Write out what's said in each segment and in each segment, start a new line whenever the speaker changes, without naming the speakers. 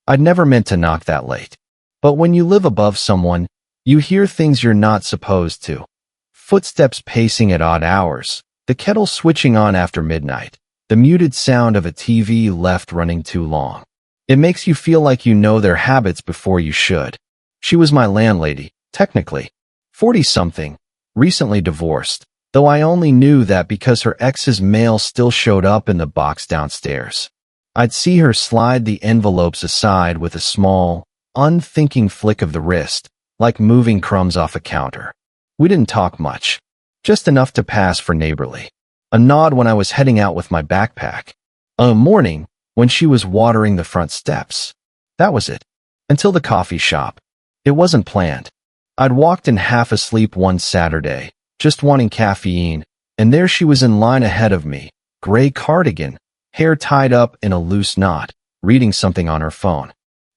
I'd never meant to knock that late. But when you live above someone, you hear things you're not supposed to. Footsteps pacing at odd hours, the kettle switching on after midnight, the muted sound of a TV left running too long. It makes you feel like you know their habits before you should. She was my landlady, technically. 40-something, recently divorced, though I only knew that because her ex's mail still showed up in the box downstairs. I'd see her slide the envelopes aside with a small, unthinking flick of the wrist, like moving crumbs off a counter. We didn't talk much, just enough to pass for neighborly. A nod when I was heading out with my backpack. A morning when she was watering the front steps. That was it. Until the coffee shop. It wasn't planned. I'd walked in half asleep one Saturday, just wanting caffeine, and there she was in line ahead of me, gray cardigan, hair tied up in a loose knot, reading something on her phone.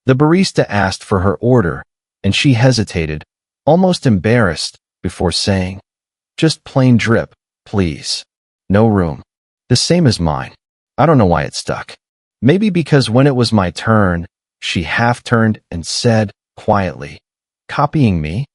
The barista asked for her order, and she hesitated, almost embarrassed, before saying, "Just plain drip, please. No room." The same as mine. I don't know why it stuck. Maybe because when it was my turn, she half-turned and said, quietly, "Copying me?"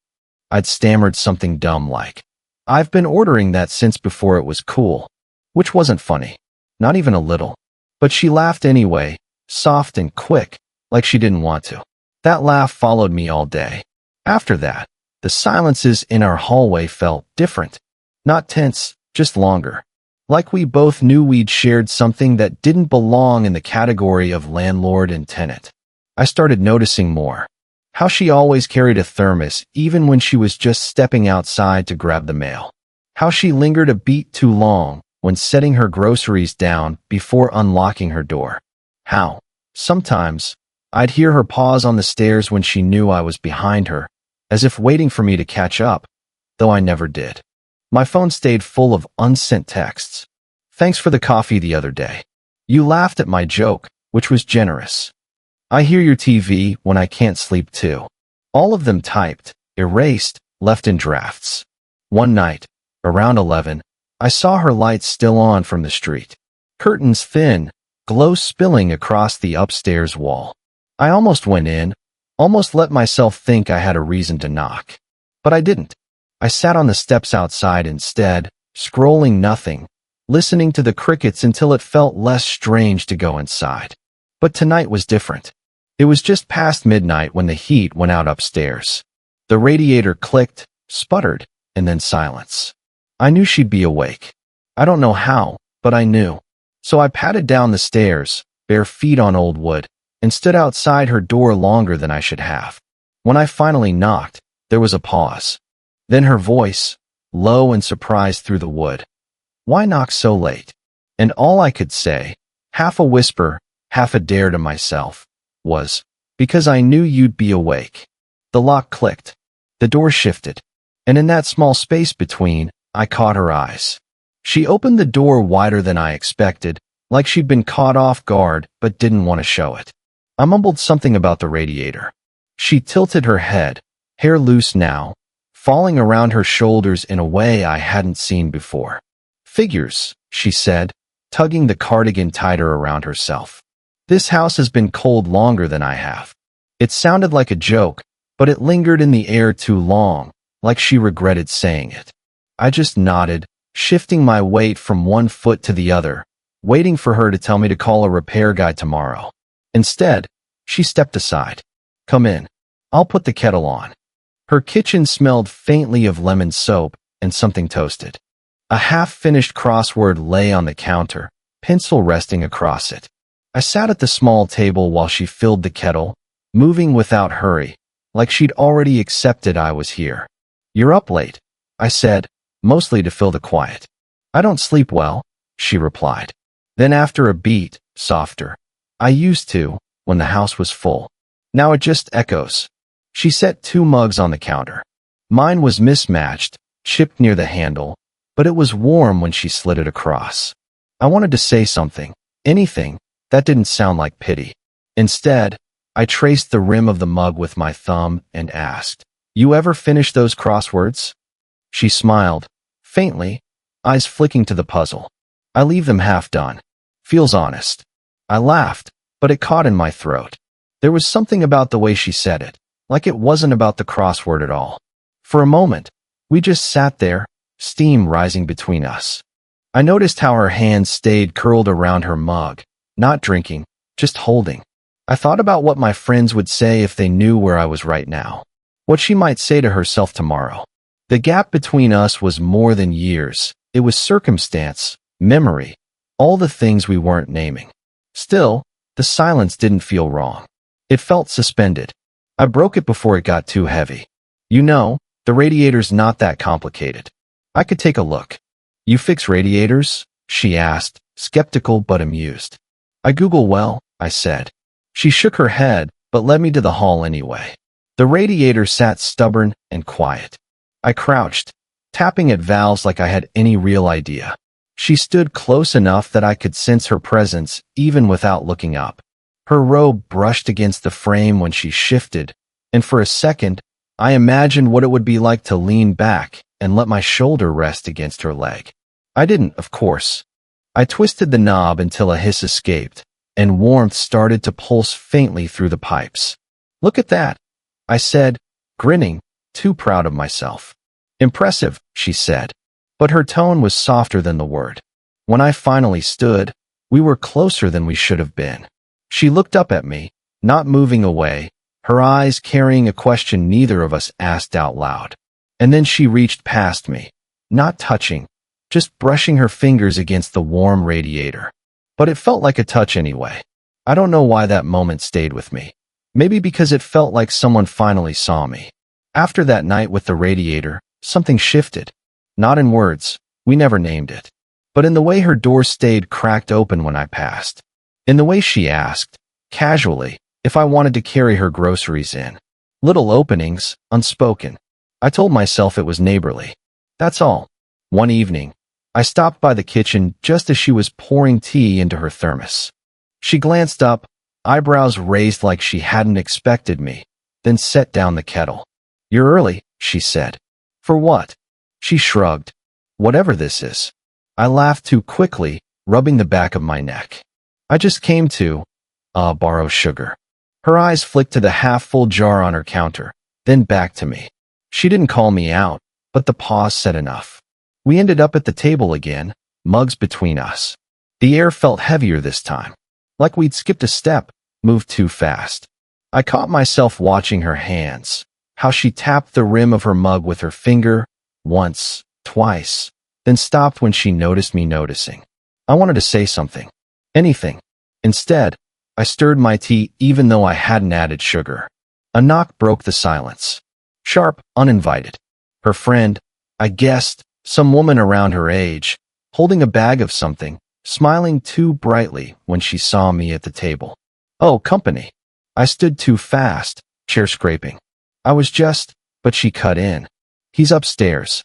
I'd stammered something dumb like, "I've been ordering that since before it was cool," which wasn't funny. Not even a little. But she laughed anyway, soft and quick, like she didn't want to. That laugh followed me all day. After that, the silences in our hallway felt different. Not tense, just longer. Like we both knew we'd shared something that didn't belong in the category of landlord and tenant. I started noticing more. How she always carried a thermos even when she was just stepping outside to grab the mail. How she lingered a beat too long when setting her groceries down before unlocking her door. How, sometimes, I'd hear her pause on the stairs when she knew I was behind her, as if waiting for me to catch up, though I never did. My phone stayed full of unsent texts. "Thanks for the coffee the other day. You laughed at my joke, which was generous. I hear your TV when I can't sleep too." All of them typed, erased, left in drafts. One night, around 11, I saw her lights still on from the street. Curtains thin, glow spilling across the upstairs wall. I almost went in, almost let myself think I had a reason to knock. But I didn't. I sat on the steps outside instead, scrolling nothing, listening to the crickets until it felt less strange to go inside. But tonight was different. It was just past midnight when the heat went out upstairs. The radiator clicked, sputtered, and then silence. I knew she'd be awake. I don't know how, but I knew. So I padded down the stairs, bare feet on old wood, and stood outside her door longer than I should have. When I finally knocked, there was a pause. Then her voice, low and surprised through the wood. "Why knock so late?" And all I could say, half a whisper, half a dare to myself, was, "Because I knew you'd be awake." The lock clicked. The door shifted. And in that small space between, I caught her eyes. She opened the door wider than I expected, like she'd been caught off guard but didn't want to show it. I mumbled something about the radiator. She tilted her head, hair loose now, falling around her shoulders in a way I hadn't seen before. "Figures," she said, tugging the cardigan tighter around herself. "This house has been cold longer than I have." It sounded like a joke, but it lingered in the air too long, like she regretted saying it. I just nodded, shifting my weight from one foot to the other, waiting for her to tell me to call a repair guy tomorrow. Instead, she stepped aside. "Come in. I'll put the kettle on." Her kitchen smelled faintly of lemon soap and something toasted. A half-finished crossword lay on the counter, pencil resting across it. I sat at the small table while she filled the kettle, moving without hurry, like she'd already accepted I was here. "You're up late," I said, mostly to fill the quiet. "I don't sleep well," she replied. Then after a beat, softer, "I used to, when the house was full. Now it just echoes." She set 2 mugs on the counter. Mine was mismatched, chipped near the handle, but it was warm when she slid it across. I wanted to say something, anything, that didn't sound like pity. Instead, I traced the rim of the mug with my thumb and asked, "You ever finish those crosswords?" She smiled, faintly, eyes flicking to the puzzle. "I leave them half done. Feels honest." I laughed, but it caught in my throat. There was something about the way she said it, like it wasn't about the crossword at all. For a moment, we just sat there, steam rising between us. I noticed how her hands stayed curled around her mug, not drinking, just holding. I thought about what my friends would say if they knew where I was right now. What she might say to herself tomorrow. The gap between us was more than years. It was circumstance, memory, all the things we weren't naming. Still, the silence didn't feel wrong. It felt suspended. I broke it before it got too heavy. You know, the radiator's not that complicated. I could take a look. You fix radiators? She asked, skeptical but amused. I Google well, I said. She shook her head, but led me to the hall anyway. The radiator sat stubborn and quiet. I crouched, tapping at valves like I had any real idea. She stood close enough that I could sense her presence even without looking up. Her robe brushed against the frame when she shifted, and for a second, I imagined what it would be like to lean back and let my shoulder rest against her leg. I didn't, of course. I twisted the knob until a hiss escaped, and warmth started to pulse faintly through the pipes. Look at that, I said, grinning, too proud of myself. Impressive, she said, but her tone was softer than the word. When I finally stood, we were closer than we should have been. She looked up at me, not moving away, her eyes carrying a question neither of us asked out loud. And then she reached past me, not touching, just brushing her fingers against the warm radiator. But it felt like a touch anyway. I don't know why that moment stayed with me. Maybe because it felt like someone finally saw me. After that night with the radiator, something shifted. Not in words, we never named it. But in the way her door stayed cracked open when I passed. In the way she asked, casually, if I wanted to carry her groceries in. Little openings, unspoken. I told myself it was neighborly. That's all. One evening, I stopped by the kitchen just as she was pouring tea into her thermos. She glanced up, eyebrows raised like she hadn't expected me, then set down the kettle. You're early, she said. For what? She shrugged. Whatever this is. I laughed too quickly, rubbing the back of my neck. I just came to, borrow sugar. Her eyes flicked to the half-full jar on her counter, then back to me. She didn't call me out, but the pause said enough. We ended up at the table again, mugs between us. The air felt heavier this time. Like we'd skipped a step, moved too fast. I caught myself watching her hands, how she tapped the rim of her mug with her finger, once, twice, then stopped when she noticed me noticing. I wanted to say something. Anything. Instead, I stirred my tea even though I hadn't added sugar. A knock broke the silence. Sharp, uninvited. Her friend, I guessed, some woman around her age, holding a bag of something, smiling too brightly when she saw me at the table. Oh, company. I stood too fast, chair scraping. I was just, but she cut in. He's upstairs.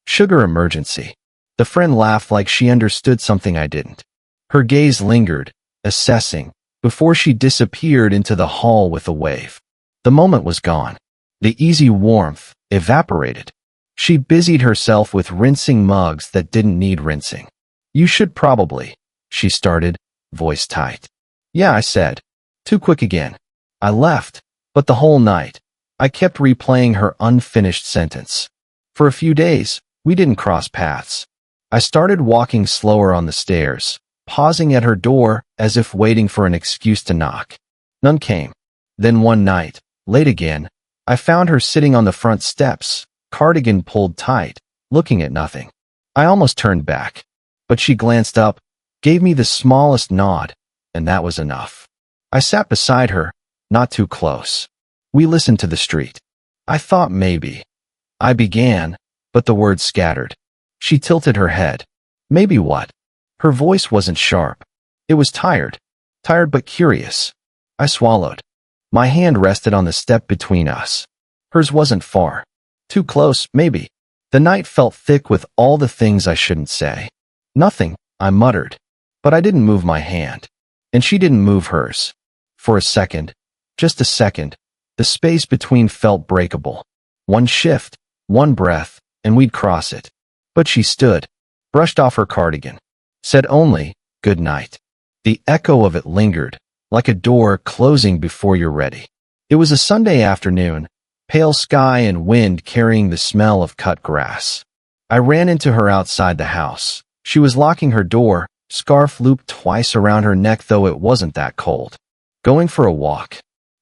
Sugar emergency. The friend laughed like she understood something I didn't. Her gaze lingered, assessing, before she disappeared into the hall with a wave. The moment was gone. The easy warmth evaporated. She busied herself with rinsing mugs that didn't need rinsing. You should probably, she started, voice tight. Yeah, I said. Too quick again. I left, but the whole night, I kept replaying her unfinished sentence. For a few days, we didn't cross paths. I started walking slower on the stairs, pausing at her door as if waiting for an excuse to knock. None came. Then one night, late again, I found her sitting on the front steps, cardigan pulled tight, looking at nothing. I almost turned back, but she glanced up, gave me the smallest nod, and that was enough. I sat beside her, not too close. We listened to the street. I thought maybe. I began, but the words scattered. She tilted her head. Maybe what? Her voice wasn't sharp. It was tired. Tired but curious. I swallowed. My hand rested on the step between us. Hers wasn't far. Too close, maybe. The night felt thick with all the things I shouldn't say. Nothing, I muttered. But I didn't move my hand. And she didn't move hers. For a second, just a second, the space between felt breakable. One shift, one breath, and we'd cross it. But she stood, brushed off her cardigan, said only, good night. The echo of it lingered, like a door closing before you're ready. It was a Sunday afternoon, pale sky and wind carrying the smell of cut grass. I ran into her outside the house. She was locking her door, scarf looped twice around her neck, though it wasn't that cold. Going for a walk?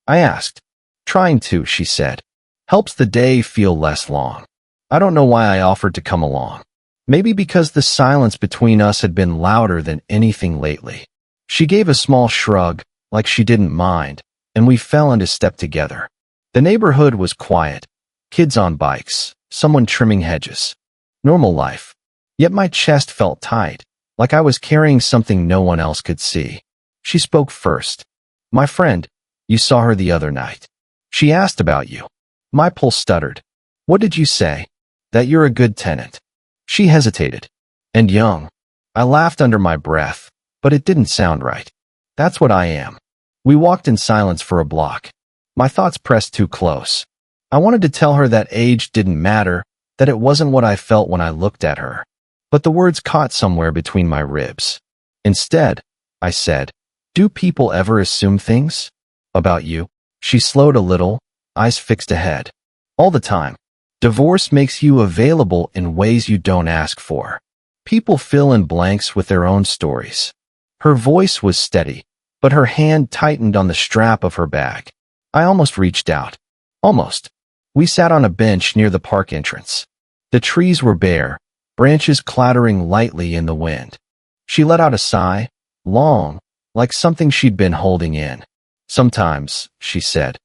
I asked. Trying to, she said. Helps the day feel less long. I don't know why I offered to come along. Maybe because the silence between us had been louder than anything lately. She gave a small shrug, like she didn't mind, and we fell into step together. The neighborhood was quiet. Kids on bikes, someone trimming hedges. Normal life. Yet my chest felt tight, like I was carrying something no one else could see. She spoke first. My friend, you saw her the other night. She asked about you. My pulse stuttered. What did you say? That you're a good tenant. She hesitated. And young. I laughed under my breath, but it didn't sound right. That's what I am. We walked in silence for a block. My thoughts pressed too close. I wanted to tell her that age didn't matter, that it wasn't what I felt when I looked at her. But the words caught somewhere between my ribs. Instead, I said, do people ever assume things? About you? She slowed a little, eyes fixed ahead. All the time. Divorce makes you available in ways you don't ask for. People fill in blanks with their own stories. Her voice was steady, but her hand tightened on the strap of her bag. I almost reached out. Almost. We sat on a bench near the park entrance. The trees were bare, branches clattering lightly in the wind. She let out a sigh, long, like something she'd been holding in. Sometimes, she said,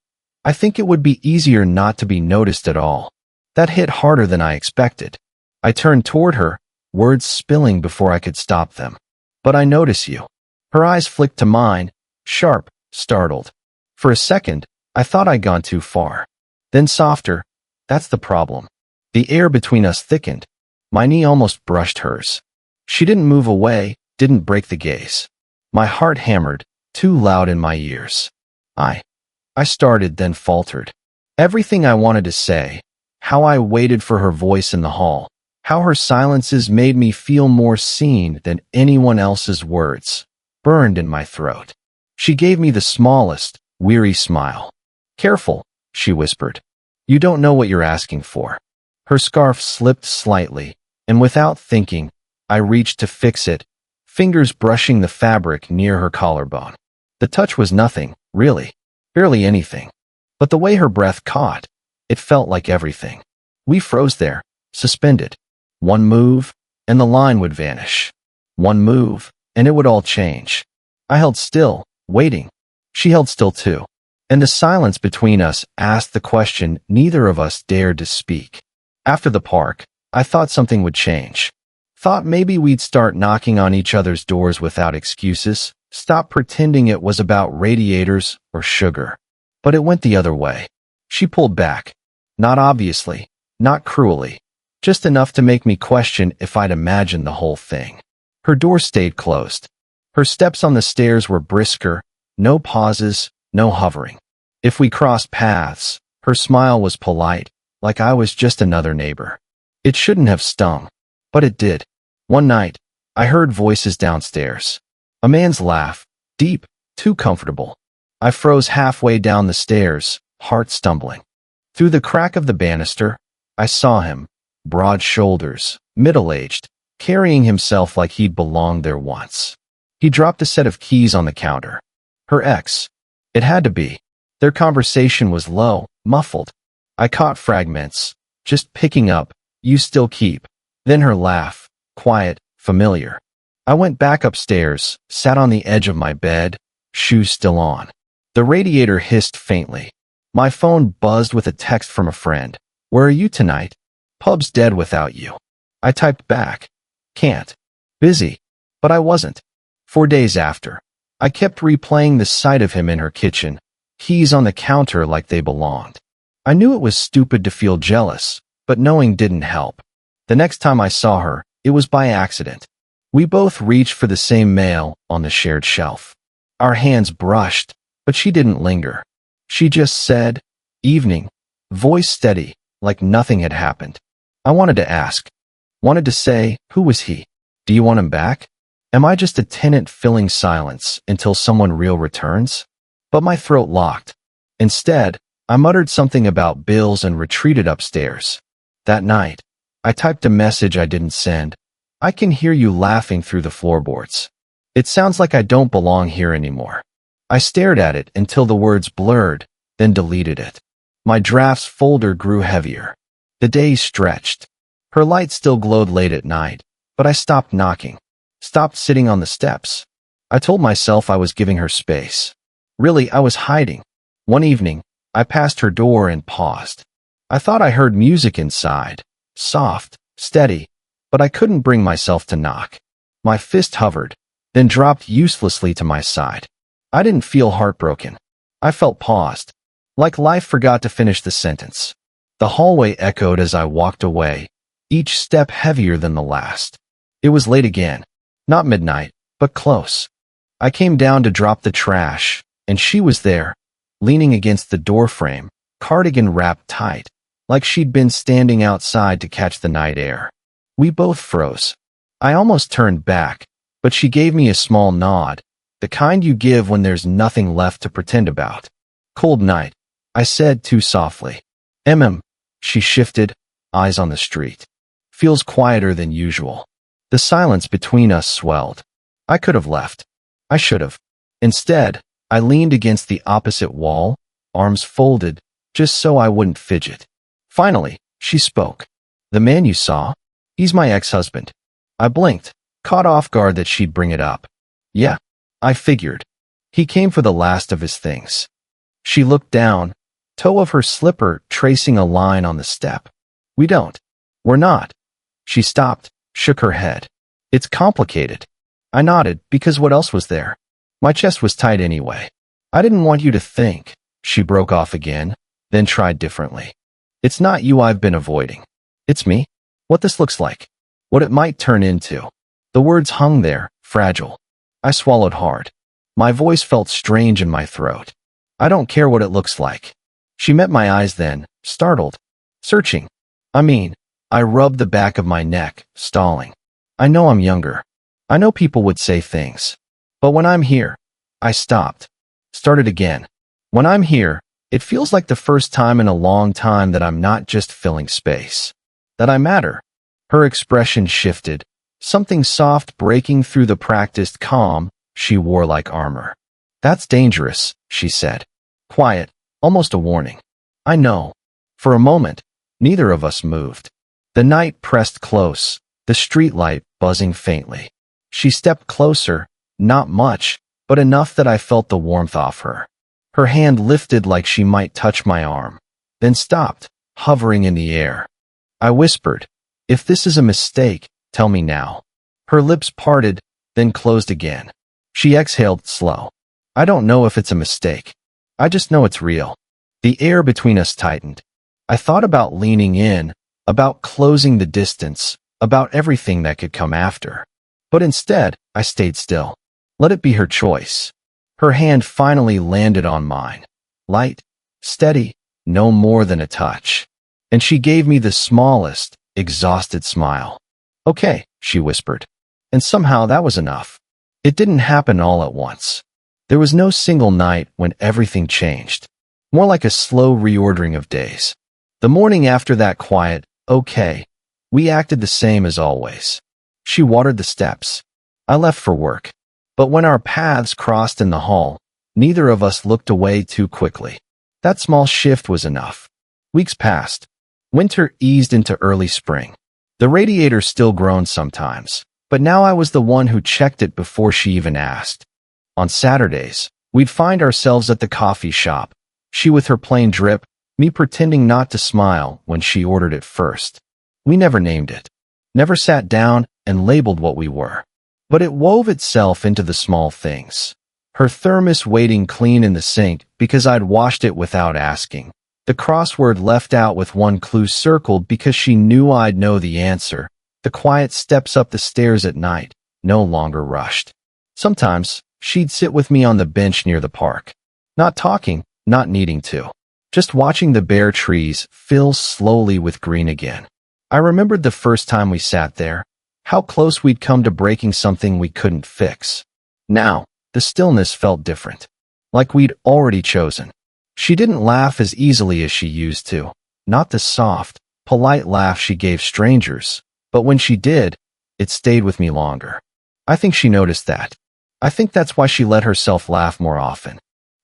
I think it would be easier not to be noticed at all. That hit harder than I expected. I turned toward her, words spilling before I could stop them. But I notice you. Her eyes flicked to mine, sharp, startled. For a second, I thought I'd gone too far. Then softer. That's the problem. The air between us thickened. My knee almost brushed hers. She didn't move away, didn't break the gaze. My heart hammered, too loud in my ears. I started, then faltered. Everything I wanted to say, how I waited for her voice in the hall, how her silences made me feel more seen than anyone else's words, burned in my throat. She gave me the smallest, weary smile. Careful, she whispered. You don't know what you're asking for. Her scarf slipped slightly, and without thinking, I reached to fix it, fingers brushing the fabric near her collarbone. The touch was nothing, really, barely anything. But the way her breath caught, it felt like everything. We froze there, suspended. One move, and the line would vanish. One move, and it would all change. I held still, waiting. She held still too. And the silence between us asked the question neither of us dared to speak. After the park, I thought something would change. Thought maybe we'd start knocking on each other's doors without excuses, stop pretending it was about radiators or sugar. But it went the other way. She pulled back. Not obviously, not cruelly, just enough to make me question if I'd imagined the whole thing. Her door stayed closed. Her steps on the stairs were brisker, no pauses, no hovering. If we crossed paths, her smile was polite, like I was just another neighbor. It shouldn't have stung, but it did. One night, I heard voices downstairs. A man's laugh, deep, too comfortable. I froze halfway down the stairs, heart stumbling. Through the crack of the banister, I saw him, broad shoulders, middle-aged, carrying himself like he'd belonged there once. He dropped a set of keys on the counter. Her ex. It had to be. Their conversation was low, muffled. I caught fragments, just picking up, you still keep. Then her laugh, quiet, familiar. I went back upstairs, sat on the edge of my bed, shoes still on. The radiator hissed faintly. My phone buzzed with a text from a friend. Where are you tonight? Pub's dead without you. I typed back. Can't. Busy. But I wasn't. 4 days after, I kept replaying the sight of him in her kitchen, keys on the counter like they belonged. I knew it was stupid to feel jealous, but knowing didn't help. The next time I saw her, it was by accident. We both reached for the same mail on the shared shelf. Our hands brushed, but she didn't linger. She just said, evening, voice steady, like nothing had happened. I wanted to ask. Wanted to say, who was he? Do you want him back? Am I just a tenant filling silence until someone real returns? But my throat locked. Instead, I muttered something about bills and retreated upstairs. That night, I typed a message I didn't send. I can hear you laughing through the floorboards. It sounds like I don't belong here anymore. I stared at it until the words blurred, then deleted it. My drafts folder grew heavier. The days stretched. Her light still glowed late at night, but I stopped knocking, stopped sitting on the steps. I told myself I was giving her space. Really, I was hiding. One evening, I passed her door and paused. I thought I heard music inside, soft, steady, but I couldn't bring myself to knock. My fist hovered, then dropped uselessly to my side. I didn't feel heartbroken. I felt paused, like life forgot to finish the sentence. The hallway echoed as I walked away, each step heavier than the last. It was late again. Not midnight, but close. I came down to drop the trash, and she was there, leaning against the doorframe, cardigan wrapped tight, like she'd been standing outside to catch the night air. We both froze. I almost turned back, but she gave me a small nod, the kind you give when there's nothing left to pretend about. Cold night, I said too softly. She shifted, eyes on the street. Feels quieter than usual. The silence between us swelled. I could have left. I should have. Instead, I leaned against the opposite wall, arms folded, just so I wouldn't fidget. Finally, she spoke. The man you saw? He's my ex-husband. I blinked, caught off guard that she'd bring it up. Yeah, I figured. He came for the last of his things. She looked down, toe of her slipper tracing a line on the step. We don't. We're not. She stopped, shook her head. It's complicated. I nodded, because what else was there? My chest was tight anyway. I didn't want you to think. She broke off again, then tried differently. It's not you I've been avoiding. It's me. What this looks like. What it might turn into. The words hung there, fragile. I swallowed hard. My voice felt strange in my throat. I don't care what it looks like. She met my eyes then, startled. Searching. I rubbed the back of my neck, stalling. I know I'm younger. I know people would say things. But when I'm here, I stopped. Started again. When I'm here, it feels like the first time in a long time that I'm not just filling space. That I matter. Her expression shifted, something soft breaking through the practiced calm she wore like armor. That's dangerous, she said. Quiet, almost a warning. I know. For a moment, neither of us moved. The night pressed close, the streetlight buzzing faintly. She stepped closer, not much, but enough that I felt the warmth off her. Her hand lifted like she might touch my arm, then stopped, hovering in the air. I whispered, if this is a mistake, tell me now. Her lips parted, then closed again. She exhaled slow. I don't know if it's a mistake. I just know it's real. The air between us tightened. I thought about leaning in, about closing the distance, about everything that could come after. But instead, I stayed still. Let it be her choice. Her hand finally landed on mine. Light, steady, no more than a touch. And she gave me the smallest, exhausted smile. Okay, she whispered. And somehow that was enough. It didn't happen all at once. There was no single night when everything changed. More like a slow reordering of days. The morning after that quiet, okay, we acted the same as always. She watered the steps. I left for work. But when our paths crossed in the hall, neither of us looked away too quickly. That small shift was enough. Weeks passed. Winter eased into early spring. The radiator still groaned sometimes, but now I was the one who checked it before she even asked. On Saturdays, we'd find ourselves at the coffee shop, she with her plain drip, me pretending not to smile when she ordered it first. We never named it, never sat down and labeled what we were. But it wove itself into the small things. Her thermos waiting clean in the sink because I'd washed it without asking. The crossword left out with one clue circled because she knew I'd know the answer. The quiet steps up the stairs at night, no longer rushed. Sometimes, she'd sit with me on the bench near the park. Not talking, not needing to. Just watching the bare trees fill slowly with green again. I remembered the first time we sat there, How close we'd come to breaking something we couldn't fix. Now, the stillness felt different. Like we'd already chosen. She didn't laugh as easily as she used to. Not the soft, polite laugh she gave strangers. But when she did, it stayed with me longer. I think she noticed that. I think that's why she let herself laugh more often.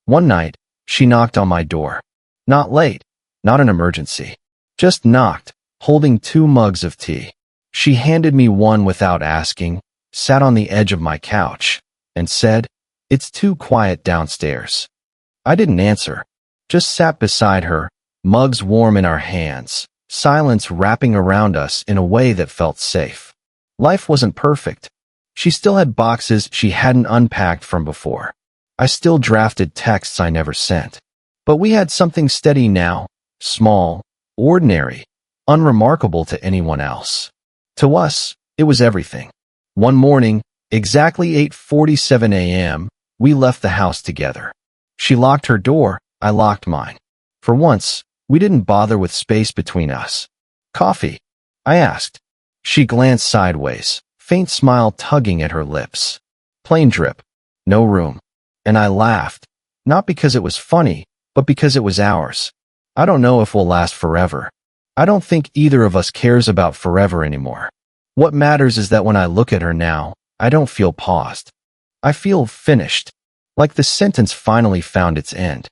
One night, she knocked on my door. Not late, not an emergency. Just knocked, holding 2 mugs of tea. She handed me one without asking, sat on the edge of my couch, and said, "It's too quiet downstairs." I didn't answer, just sat beside her, mugs warm in our hands, silence wrapping around us in a way that felt safe. Life wasn't perfect. She still had boxes she hadn't unpacked from before. I still drafted texts I never sent. But we had something steady now, small, ordinary, unremarkable to anyone else. To us, it was everything. One morning, exactly 8:47 a.m., we left the house together. She locked her door, I locked mine. For once, we didn't bother with space between us. "Coffee?" I asked. She glanced sideways, faint smile tugging at her lips. "Plain drip. No room." And I laughed, not because it was funny, but because it was ours. I don't know if we'll last forever. I don't think either of us cares about forever anymore. What matters is that when I look at her now, I don't feel paused. I feel finished, like the sentence finally found its end.